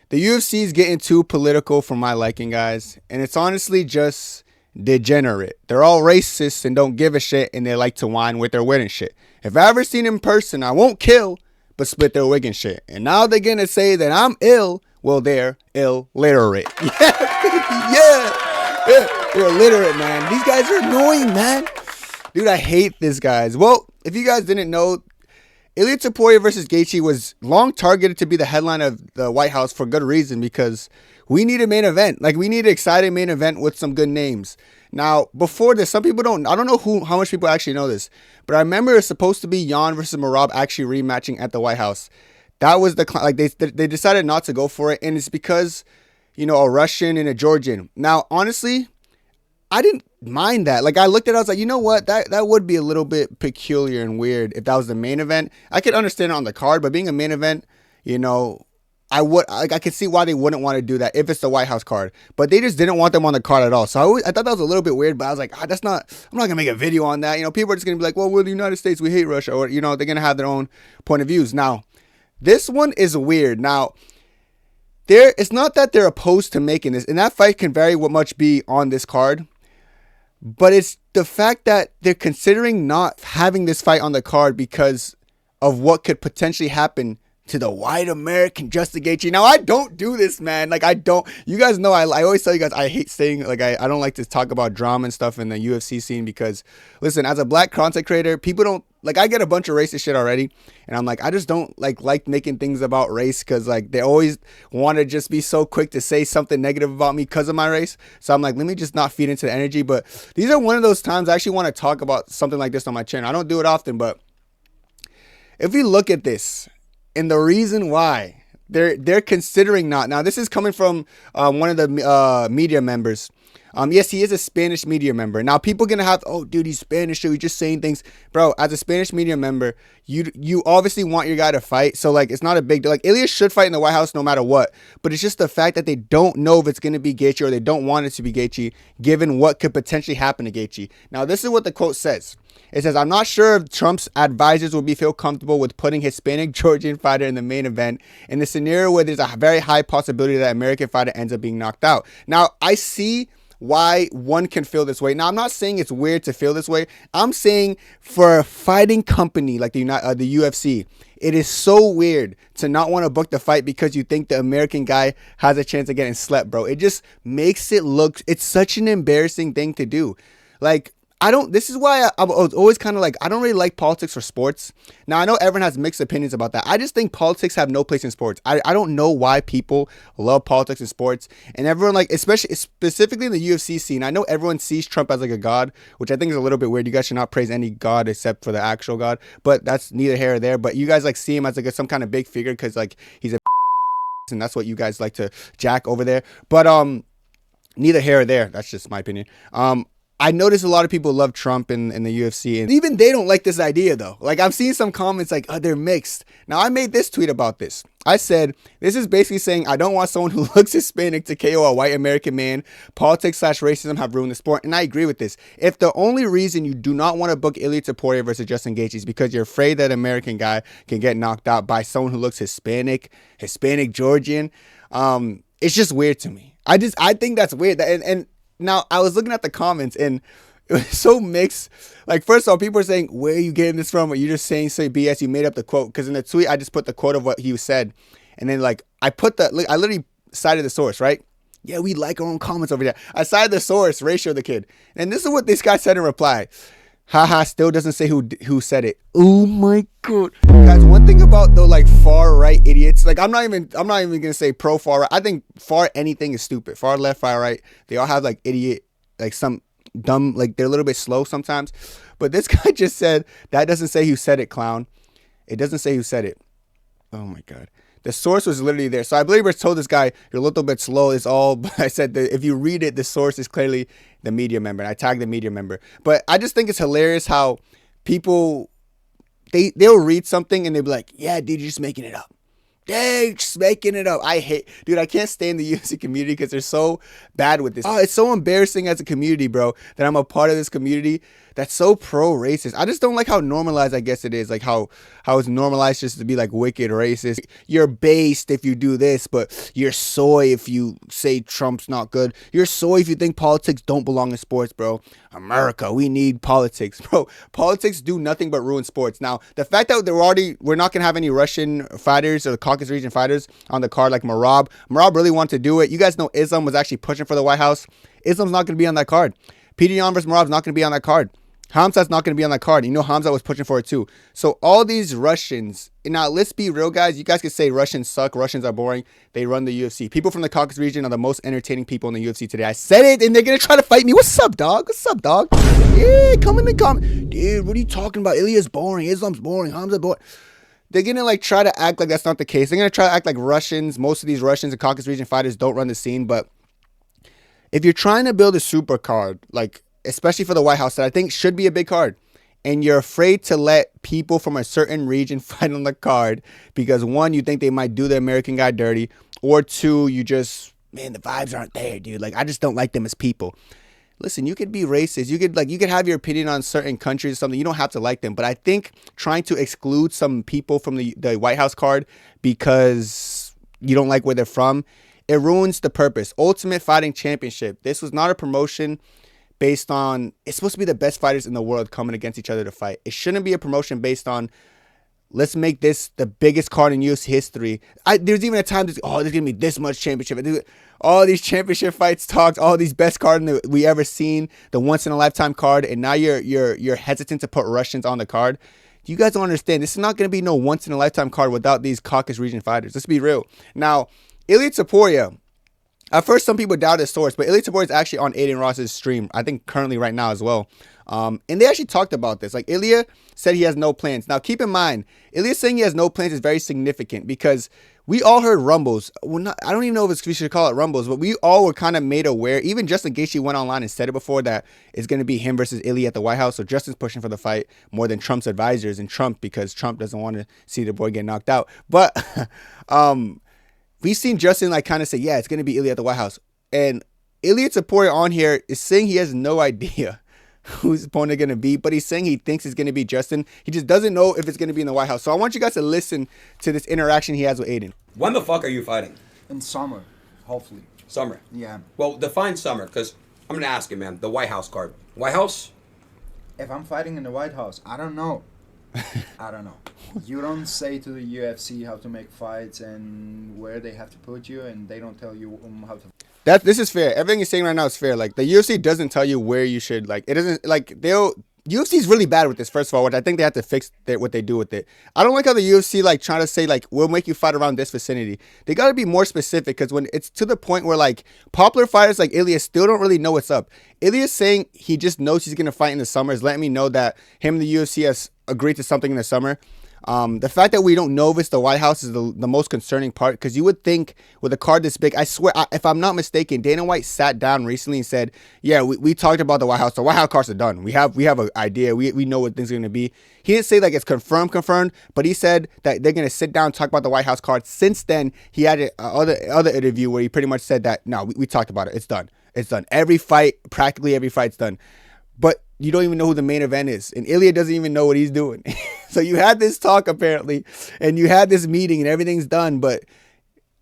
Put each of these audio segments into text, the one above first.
The UFC is getting too political for my liking, guys. And it's honestly just degenerate. They're all racist and don't give a shit, and they like to whine with their wig and shit. If I ever seen in person, I won't kill, but split their wig and shit. And now they're gonna say that I'm ill. Well, they're illiterate. Yeah. They're illiterate, man. These guys are annoying, man. Dude, I hate these guys. Well, if you guys didn't know, Ilia Topuria versus Gaethje was long targeted to be the headline of the White House for good reason, because we need a main event. Like, we need an exciting main event with some good names. Now, before this, some people I don't know how much people actually know this, but I remember it's supposed to be Jan versus Merab actually rematching at the White House. That was they decided not to go for it, and it's because, a Russian and a Georgian. Now, honestly, I didn't mind that. Like, I looked at it, I was like, you know what? That would be a little bit peculiar and weird if that was the main event. I could understand it on the card, but being a main event, I could see why they wouldn't want to do that if it's the White House card. But they just didn't want them on the card at all. So I thought that was a little bit weird, but I was like, I'm not going to make a video on that. People are just going to be like, well, we're the United States, we hate Russia. Or, they're going to have their own point of views. Now, this one is weird. Now, it's not that they're opposed to making this, and that fight can very much be on this card. But it's the fact that they're considering not having this fight on the card because of what could potentially happen to the white American Justin Gaethje. Now, I don't do this, man. Like, I don't. You guys know, I always tell you guys, I hate saying, like, I don't like to talk about drama and stuff in the UFC scene because, listen, as a black content creator, people don't, like, I get a bunch of racist shit already, and I'm like, I just don't, like making things about race because, like, they always want to just be so quick to say something negative about me because of my race. So I'm like, let me just not feed into the energy. But these are one of those times I actually want to talk about something like this on my channel. I don't do it often, but if we look at this, and the reason why they're considering not. Now, this is coming from one of the media members. Yes, he is a Spanish media member. Now, people are going to have, oh, dude, he's Spanish, so he's just saying things. Bro, as a Spanish media member, you obviously want your guy to fight. So, like, it's not a big deal. Like, Ilia should fight in the White House no matter what. But it's just the fact that they don't know if it's going to be Gaethje or they don't want it to be Gaethje, given what could potentially happen to Gaethje. Now, this is what the quote says. It says, I'm not sure if Trump's advisors will feel comfortable with putting Hispanic Georgian fighter in the main event in the scenario where there's a very high possibility that American fighter ends up being knocked out. Now, I see why one can feel this way. Now, I'm not saying it's weird to feel this way. I'm saying for a fighting company like the UFC, it is so weird to not want to book the fight because you think the American guy has a chance of getting slept, bro. It just makes it look, it's such an embarrassing thing to do. Like, this is why I was always kind of like, I don't really like politics or sports. Now, I know everyone has mixed opinions about that. I just think politics have no place in sports. I don't know why people love politics and sports. And everyone, like, specifically in the UFC scene, I know everyone sees Trump as like a god, which I think is a little bit weird. You guys should not praise any god except for the actual god. But that's neither here or there. But you guys, like, see him as like some kind of big figure because, like, he's a and that's what you guys like to jack over there. But neither here or there. That's just my opinion. I notice a lot of people love Trump in the UFC, and even they don't like this idea, though. Like, I've seen some comments like, oh, they're mixed. Now, I made this tweet about this. I said, this is basically saying I don't want someone who looks Hispanic to KO a white American man. Politics/racism have ruined the sport, and I agree with this. If the only reason you do not want to book Ilia Topuria versus Justin Gaethje is because you're afraid that an American guy can get knocked out by someone who looks Hispanic Georgian, it's just weird to me. I think that's weird. And now, I was looking at the comments, and it was so mixed. Like, first of all, people are saying, where are you getting this from? Or you're just saying BS. You made up the quote. Because in the tweet, I just put the quote of what he said. And then, like, I literally cited the source, right? Yeah, we like our own comments over there. I cited the source, Ratio the Kid. And this is what this guy said in reply. Haha, still doesn't say who said it. Oh my god. Guys, one thing about the like far right idiots, like I'm not even gonna say pro far right. I think far anything is stupid. Far left, far right. They all have like idiot, like some dumb, like they're a little bit slow sometimes. But this guy just said, that doesn't say who said it, clown. It doesn't say who said it. Oh my god. The source was literally there. So I believe I told this guy, you're a little bit slow. It's all, but I said that if you read it, the source is clearly the media member. And I tagged the media member. But I just think it's hilarious how people, they'll read something and they'll be like, yeah, dude, you're just making it up. Dang, just making it up. I can't stand the UFC community because they're so bad with this. Oh, it's so embarrassing as a community, bro, that I'm a part of this community That's so pro-racist. I just don't like how normalized, I guess it is. Like how it's normalized just to be like wicked racist. You're based if you do this, but you're soy if you say Trump's not good. You're soy if you think politics don't belong in sports, bro. America, we need politics, bro. Politics do nothing but ruin sports. Now, the fact that we're not gonna have any Russian fighters or the Caucasus region fighters on the card like Marab. Marab really wanted to do it. You guys know Islam was actually pushing for the White House. Islam's not gonna be on that card. Pedion versus Marab's not gonna be on that card. Hamza's not going to be on that card. You know Hamza was pushing for it too. So all these Russians, now let's be real, guys. You guys could say Russians suck. Russians are boring. They run the UFC. People from the Caucasus region are the most entertaining people in the UFC today. I said it, and they're going to try to fight me. What's up, dog? What's up, dog? Yeah, come in the comment. Dude, what are you talking about? Ilia's boring. Islam's boring. Hamza's boring. They're going to like try to act like that's not the case. They're going to try to act like Russians. Most of these Russians and Caucasus region fighters don't run the scene. But if you're trying to build a super card, like especially for the White House, that I think should be a big card, and you're afraid to let people from a certain region fight on the card because, one, you think they might do the American guy dirty, or two, you just, man, the vibes aren't there, dude. Like, I just don't like them as people. Listen, you could be racist. You could have your opinion on certain countries or something. You don't have to like them. But I think trying to exclude some people from the White House card because you don't like where they're from, it ruins the purpose. Ultimate Fighting Championship. This was not a promotion based on, it's supposed to be the best fighters in the world coming against each other to fight. It shouldn't be a promotion based on, let's make this the biggest card in UFC history. There's even a time there's going to be this much championship. All these championship fights talked, all these best cards we ever seen, the once in a lifetime card, and now you're hesitant to put Russians on the card. You guys don't understand. This is not going to be no once in a lifetime card without these Caucasus region fighters. Let's be real. Now, Ilia Topuria. At first, some people doubted his source, but Ilia Topuria is actually on Aiden Ross's stream, I think currently right now as well. And they actually talked about this. Like, Ilia said he has no plans. Now, keep in mind, Ilia saying he has no plans is very significant because we all heard rumbles. I don't even know if we should call it rumbles, but we all were kind of made aware. Even Justin Gaethje went online and said it before that it's going to be him versus Ilia at the White House. So Justin's pushing for the fight more than Trump's advisors and Trump because Trump doesn't want to see the boy get knocked out. But we've seen Justin like kind of say, yeah, it's going to be Ilia at the White House. And Ilia Topuria on here is saying he has no idea who his opponent going to be, but he's saying he thinks it's going to be Justin. He just doesn't know if it's going to be in the White House. So I want you guys to listen to this interaction he has with Aiden. When the fuck are you fighting? In summer, hopefully. Summer? Yeah. Well, define summer, because I'm going to ask you, man. The White House card. White House? If I'm fighting in the White House, I don't know. I don't know. You don't say to the UFC how to make fights and where they have to put you, and they don't tell you how to. This is fair. Everything you're saying right now is fair. Like, the UFC doesn't tell you where you should, like, it doesn't, like, UFC is really bad with this, first of all, which I think they have to fix what they do with it. I don't like how the UFC, like, trying to say, like, we'll make you fight around this vicinity. They got to be more specific, because when it's to the point where, like, popular fighters like Ilia still don't really know what's up. Ilia's saying he just knows he's going to fight in the summer is letting me know that him and the UFC has agreed to something in the summer. The fact that we don't know if it's the White House is the most concerning part, because you would think with a card this big, I swear, if I'm not mistaken, Dana White sat down recently and said, yeah, we talked about the White House. The White House cards are done. We have an idea. We know what things are going to be. He didn't say like it's confirmed, but he said that they're going to sit down and talk about the White House card. Since then, he had other interview where he pretty much said that, no, we talked about it. It's done. It's done. Practically every fight's done. But you don't even know who the main event is. And Ilia doesn't even know what he's doing. So you had this talk, apparently, and you had this meeting, and everything's done. But,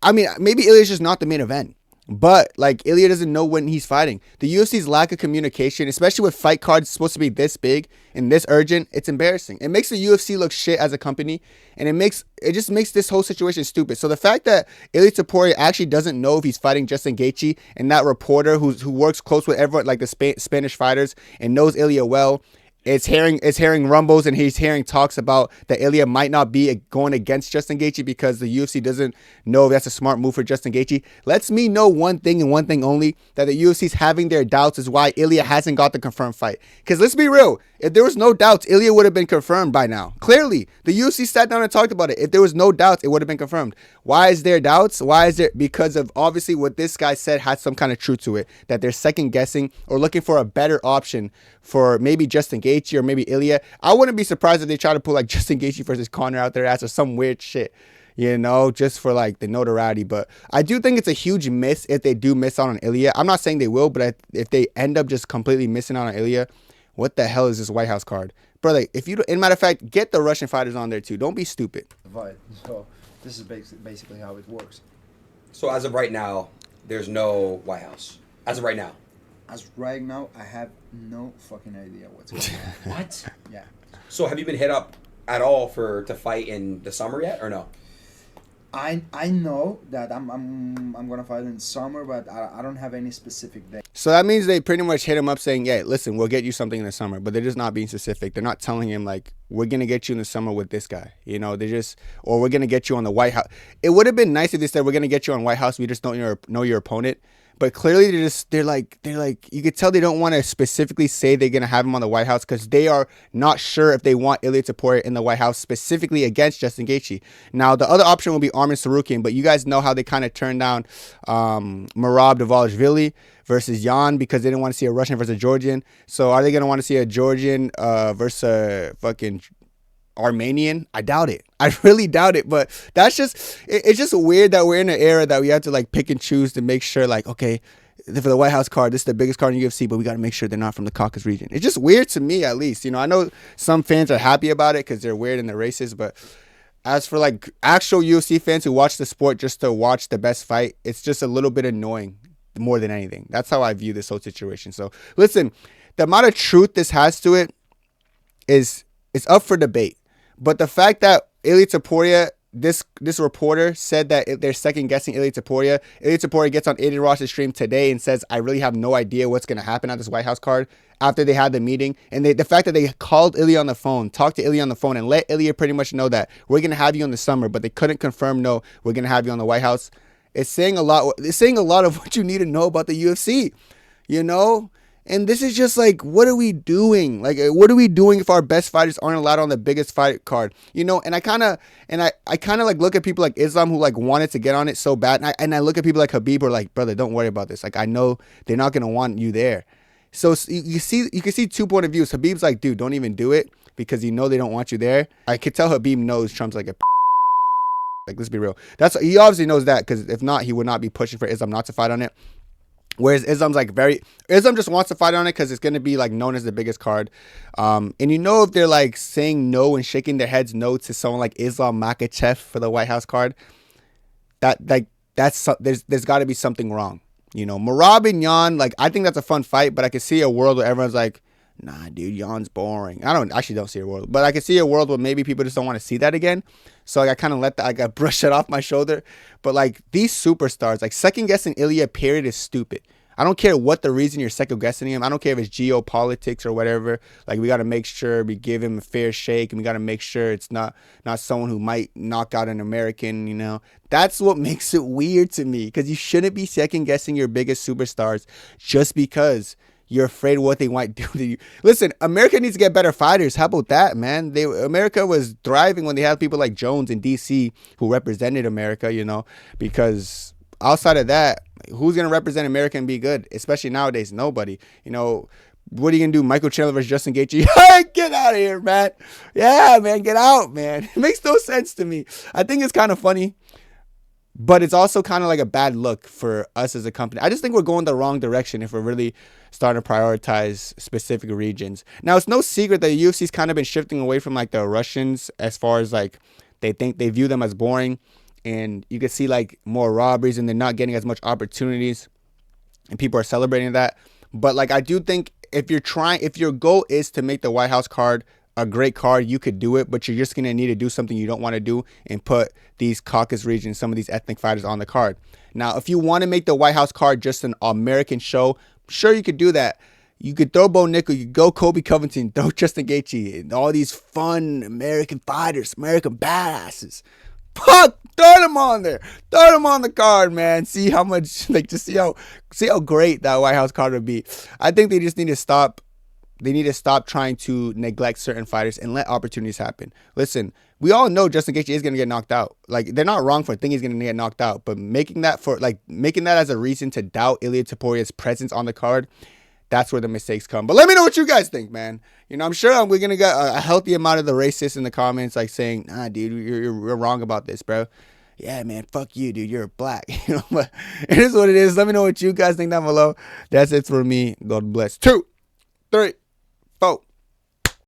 I mean, maybe Ilia's just not the main event. But, like, Ilia doesn't know when he's fighting. The UFC's lack of communication, especially with fight cards supposed to be this big and this urgent, it's embarrassing. It makes the UFC look shit as a company, and it just makes this whole situation stupid. So the fact that Ilia Topuria actually doesn't know if he's fighting Justin Gaethje, and that reporter who works close with everyone, like the Spanish fighters, and knows Ilia well, It's hearing rumbles, and he's hearing talks about that Ilia might not be going against Justin Gaethje because the UFC doesn't know if that's a smart move for Justin Gaethje. Lets me know one thing and one thing only, that the UFC's having their doubts is why Ilia hasn't got the confirmed fight. Because let's be real, if there was no doubts, Ilia would have been confirmed by now. Clearly, the UFC sat down and talked about it. If there was no doubts, it would have been confirmed. Why is there doubts? Because of obviously what this guy said had some kind of truth to it, that they're second guessing or looking for a better option for maybe Justin Gaethje or maybe Ilia. I wouldn't be surprised if they try to put like Justin Gaethje versus Conor out their ass or some weird shit, just for like the notoriety. But I do think it's a huge miss if they do miss out on Ilia. I'm not saying they will, but if they end up just completely missing out on Ilia, what the hell is this White House card? Brother, if you, in matter of fact, get the Russian fighters on there too. Don't be stupid. Fight. So this is basically how it works. So as of right now, there's no White House. As of right now. As right now, I have no fucking idea what's going on. What? Yeah. So have you been hit up at all to fight in the summer yet, or no? I know that I'm gonna fight in summer, but I don't have any specific day. So that means they pretty much hit him up saying, yeah, listen, we'll get you something in the summer. But they're just not being specific. They're not telling him, like, we're going to get you in the summer with this guy. You know, they just, or we're going to get you on the White House. It would have been nice if they said, we're going to get you on White House. We just don't know your opponent. But clearly they're like, you could tell they don't want to specifically say they're going to have him on the White House because they are not sure if they want Ilia Topuria in the White House specifically against Justin Gaethje. Now, the other option would be Arman Sarukian, but you guys know how they kind of turned down Merab Dvalishvili versus Jan because they didn't want to see a Russian versus a Georgian. So are they going to want to see a Georgian versus a fucking Armenian? I doubt it. I really doubt it. But that's just, it's just weird that we're in an era that we have to like pick and choose to make sure like, okay, for the White House card, this is the biggest card in UFC, but we got to make sure they're not from the Caucasus region. It's just weird to me, at least. You know, I know some fans are happy about it because they're weird and they're racist, but as for like actual UFC fans who watch the sport just to watch the best fight, it's just a little bit annoying more than anything. That's how I view this whole situation. So listen, the amount of truth this has to it is up for debate. But the fact that Ilia Topuria, this reporter said that they're second guessing Ilia Topuria. Ilia Topuria gets on Aiden Ross's stream today and says, I really have no idea what's going to happen at this White House card after they had the meeting. And the fact that they called Ilia on the phone, talked to Ilia on the phone and let Ilia pretty much know that we're going to have you in the summer, but they couldn't confirm, no, we're going to have you on the White House. It's saying a lot. It's saying a lot of what you need to know about the UFC, you know? And this is just like, what are we doing? Like, what are we doing if our best fighters aren't allowed on the biggest fight card? You know, and I kind of like look at people like Islam who like wanted to get on it so bad. And I look at people like Khabib who are like, brother, don't worry about this. Like, I know they're not going to want you there. So you can see 2 point of views. Khabib's like, dude, don't even do it because you know they don't want you there. I could tell Khabib knows Trump's like a like, let's be real. He obviously knows that because if not, he would not be pushing for Islam not to fight on it. Whereas Islam's like Islam just wants to fight on it because it's going to be like known as the biggest card. And you know, if they're like saying no and shaking their heads no to someone like Islam Makhachev for the White House card, there's got to be something wrong. You know, Merab and Jan, like, I think that's a fun fight, but I could see a world where everyone's like, nah, dude, Jan's boring. I don't see a world, but I could see a world where maybe people just don't want to see that again. So like, I kind of I got brush it off my shoulder. But like these superstars, like second guessing Ilia period is stupid. I don't care what the reason you're second guessing him. I don't care if it's geopolitics or whatever. Like, we got to make sure we give him a fair shake, and we got to make sure it's not someone who might knock out an American, you know. That's what makes it weird to me, because you shouldn't be second guessing your biggest superstars just because you're afraid of what they might do to you. Listen, America needs to get better fighters. How about that, man? America was thriving when they had people like Jones in D.C. who represented America, you know, because outside of that, who's going to represent America and be good? Especially nowadays, nobody. You know, what are you going to do? Michael Chandler versus Justin Gaethje? Get out of here, man. Yeah, man, get out, man. It makes no sense to me. I think it's kind of funny, but it's also kind of like a bad look for us as a company. I just think we're going the wrong direction if we're really starting to prioritize specific regions. Now, it's no secret that the UFC's kind of been shifting away from like the Russians as far as like they view them as boring. And you can see like more robberies and they're not getting as much opportunities. And people are celebrating that. But like, I do think if your goal is to make the White House card a great card, you could do it, but you're just going to need to do something you don't want to do and put these Caucasus regions, some of these ethnic fighters on the card. Now, if you want to make the White House card just an American show, sure, you could do that. You could throw Bo Nickel, you could go Kobe Covington, throw Justin Gaethje, and all these fun American fighters, American badasses. Fuck, throw them on there. Throw them on the card, man. See how much, like, just see how great that White House card would be. I think they just need to stop. They need to stop trying to neglect certain fighters and let opportunities happen. Listen, we all know Justin Gaethje is going to get knocked out. Like, they're not wrong for thinking he's going to get knocked out, but making that as a reason to doubt Ilia Topuria's presence on the card, that's where the mistakes come. But let me know what you guys think, man. You know, I'm sure we're going to get a healthy amount of the racists in the comments, like saying, nah, dude, you're wrong about this, bro. Yeah, man, fuck you, dude. You're black. You know, but it is what it is. Let me know what you guys think down below. That's it for me. God bless. 2, 3.